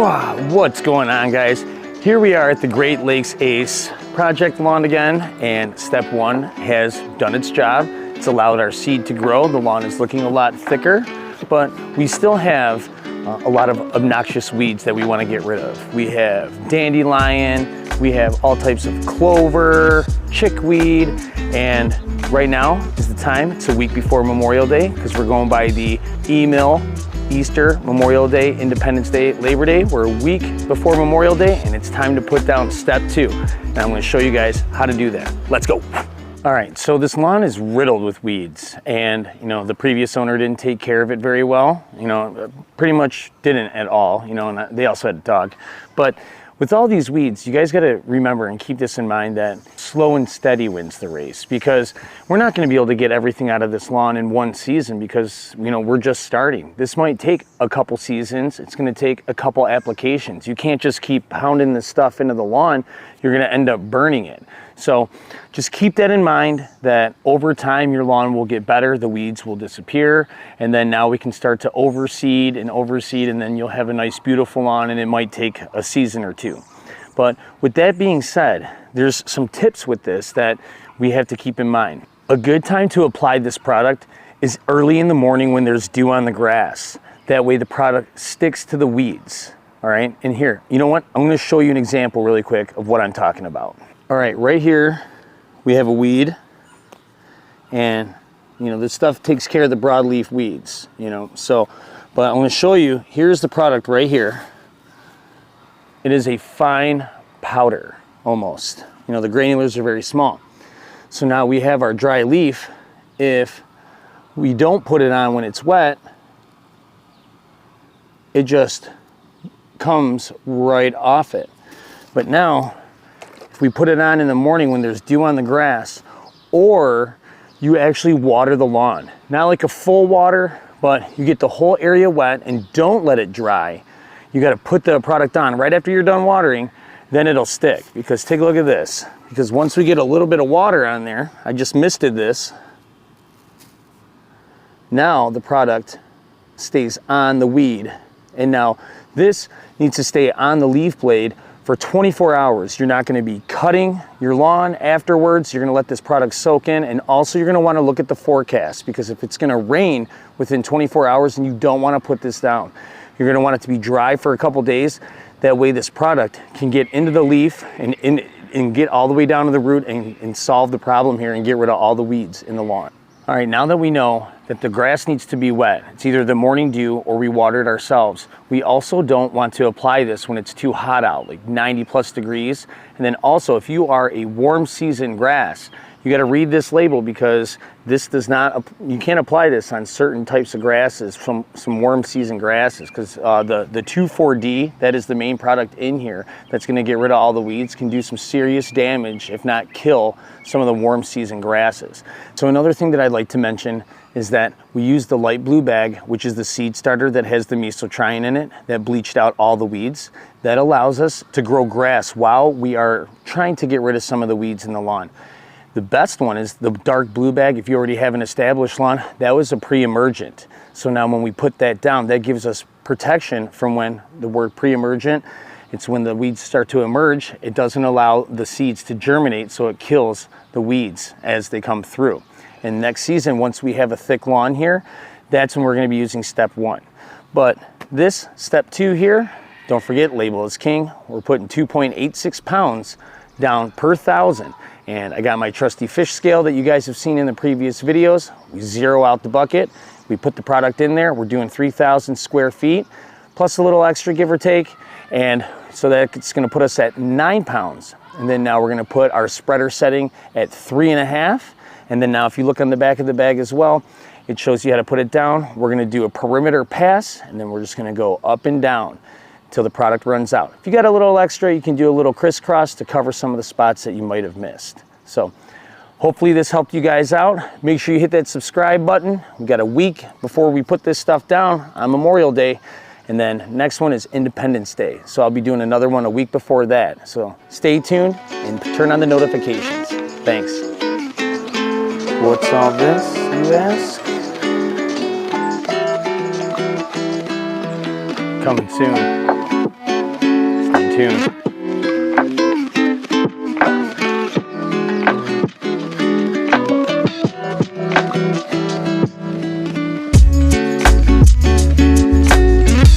What's going on, guys? Here we are at the Great Lakes Ace Project lawn again, and step one has done its job. It's allowed our seed to grow. The lawn is looking a lot thicker, but we still have a lot of obnoxious weeds that we want to get rid of. We have dandelion, we have all types of clover, chickweed, and right now is the time. It's a week before Memorial Day because we're going by the email. Easter, Memorial Day, Independence Day, Labor Day. We're a week before Memorial Day, and it's time to put down step two. And I'm gonna show you guys how to do that. Let's go. All right, so this lawn is riddled with weeds, and the previous owner didn't take care of it very well. Pretty much didn't at all, and they also had a dog. But with all these weeds, you guys gotta remember and keep this in mind that slow and steady wins the race, because we're not gonna be able to get everything out of this lawn in one season because, we're just starting. This might take a couple seasons. It's gonna take a couple applications. You can't just keep pounding this stuff into the lawn. You're gonna end up burning it. So just keep that in mind, that over time your lawn will get better, the weeds will disappear, and then now we can start to overseed, and then you'll have a nice beautiful lawn, and it might take a season or two. But with that being said, there's some tips with this that we have to keep in mind. A good time to apply this product is early in the morning when there's dew on the grass. That way the product sticks to the weeds, all right? And here, you know what? I'm gonna show you an example really quick of what I'm talking about. All right, right here, we have a weed, and this stuff takes care of the broadleaf weeds, but I'm gonna show you, here's the product right here. It is a fine powder, almost. The granulars are very small. So now we have our dry leaf. If we don't put it on when it's wet, it just comes right off it. But now, we put it on in the morning when there's dew on the grass, or you actually water the lawn. Not like a full water, but you get the whole area wet and don't let it dry. You gotta put the product on right after you're done watering, then it'll stick. Because take a look at this. Because once we get a little bit of water on there, I just misted this, now the product stays on the weed. And now this needs to stay on the leaf blade for 24 hours. You're not gonna be cutting your lawn afterwards. You're gonna let this product soak in, and also you're gonna wanna look at the forecast, because if it's gonna rain within 24 hours, then you don't wanna put this down. You're gonna want it to be dry for a couple days. That way this product can get into the leaf and get all the way down to the root and solve the problem here and get rid of all the weeds in the lawn. All right, now that we know that the grass needs to be wet, it's either the morning dew or we water it ourselves. We also don't want to apply this when it's too hot out, like 90+ degrees. And then also, if you are a warm season grass, you got to read this label, because this does not, you can't apply this on certain types of grasses, some warm season grasses, because the 2,4-D, that is the main product in here that's going to get rid of all the weeds, can do some serious damage, if not kill, some of the warm season grasses. So another thing that I'd like to mention is that we use the light blue bag, which is the seed starter that has the mesotrione in it, that bleached out all the weeds. That allows us to grow grass while we are trying to get rid of some of the weeds in the lawn. The best one is the dark blue bag. If you already have an established lawn, that was a pre-emergent. So now when we put that down, that gives us protection from when the word pre-emergent, it's when the weeds start to emerge. It doesn't allow the seeds to germinate, so it kills the weeds as they come through. And next season, once we have a thick lawn here, that's when we're gonna be using step one. But this step two here, don't forget, label is king. We're putting 2.86 pounds down per 1,000. And I got my trusty fish scale that you guys have seen in the previous videos. We zero out the bucket. We put the product in there. We're doing 3,000 square feet, plus a little extra, give or take. And so that's gonna put us at 9 pounds. And then now we're gonna put our spreader setting at 3.5. And then now if you look on the back of the bag as well, it shows you how to put it down. We're gonna do a perimeter pass, and then we're just gonna go up and down till the product runs out. If you got a little extra, you can do a little crisscross to cover some of the spots that you might have missed. So hopefully this helped you guys out. Make sure you hit that subscribe button. We got a week before we put this stuff down on Memorial Day. And then next one is Independence Day. So I'll be doing another one a week before that. So stay tuned and turn on the notifications. Thanks. What's all this, you ask? Coming soon. tuned.